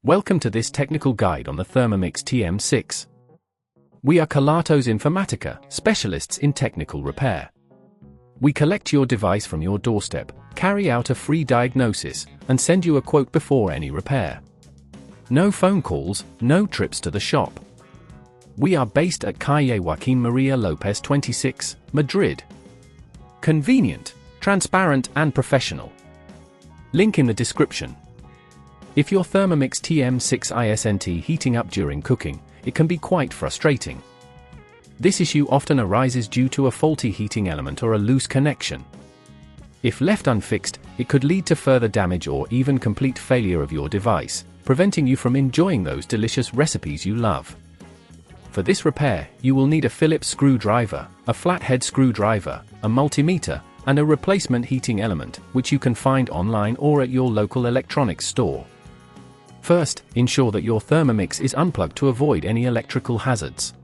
Welcome to this technical guide on the Thermomix TM6. We are Kelatos Informatica, specialists in technical repair. We collect your device from your doorstep, carry out a free diagnosis, and send you a quote before any repair. No phone calls, no trips to the shop. We are based at Calle Joaquín María López 26, Madrid. Convenient, transparent and professional. Link in the description. If your Thermomix TM6 isn't heating up during cooking, it can be quite frustrating. This issue often arises due to a faulty heating element or a loose connection. If left unfixed, it could lead to further damage or even complete failure of your device, preventing you from enjoying those delicious recipes you love. For this repair, you will need a Phillips screwdriver, a flathead screwdriver, a multimeter, and a replacement heating element, which you can find online or at your local electronics store. First, ensure that your Thermomix is unplugged to avoid any electrical hazards.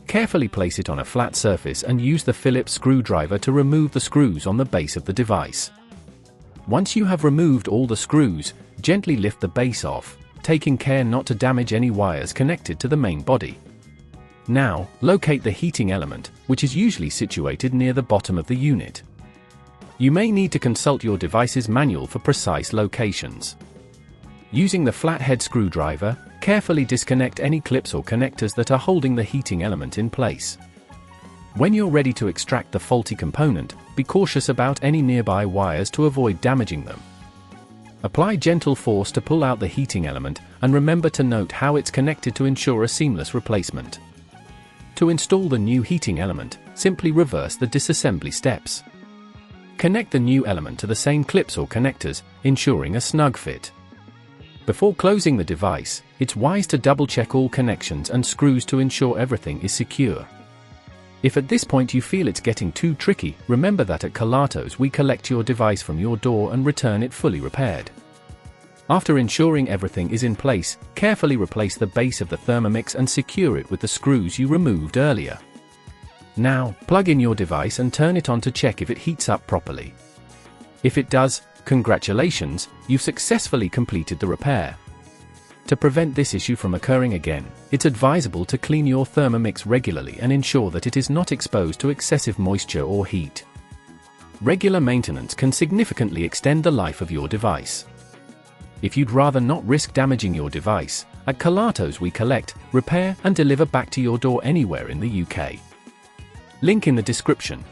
Carefully place it on a flat surface and use the Phillips screwdriver to remove the screws on the base of the device. Once you have removed all the screws, gently lift the base off, taking care not to damage any wires connected to the main body. Now, locate the heating element, which is usually situated near the bottom of the unit. You may need to consult your device's manual for precise locations. Using the flathead screwdriver, carefully disconnect any clips or connectors that are holding the heating element in place. When you're ready to extract the faulty component, be cautious about any nearby wires to avoid damaging them. Apply gentle force to pull out the heating element, and remember to note how it's connected to ensure a seamless replacement. To install the new heating element, simply reverse the disassembly steps. Connect the new element to the same clips or connectors, ensuring a snug fit. Before closing the device, it's wise to double-check all connections and screws to ensure everything is secure. If at this point you feel it's getting too tricky, remember that at Kelatos we collect your device from your door and return it fully repaired. After ensuring everything is in place, carefully replace the base of the Thermomix and secure it with the screws you removed earlier. Now, plug in your device and turn it on to check if it heats up properly. If it does, congratulations, you've successfully completed the repair. To prevent this issue from occurring again, it's advisable to clean your Thermomix regularly and ensure that it is not exposed to excessive moisture or heat. Regular maintenance can significantly extend the life of your device. If you'd rather not risk damaging your device, at Kelatos we collect, repair and deliver back to your door anywhere in the UK. Link in the description.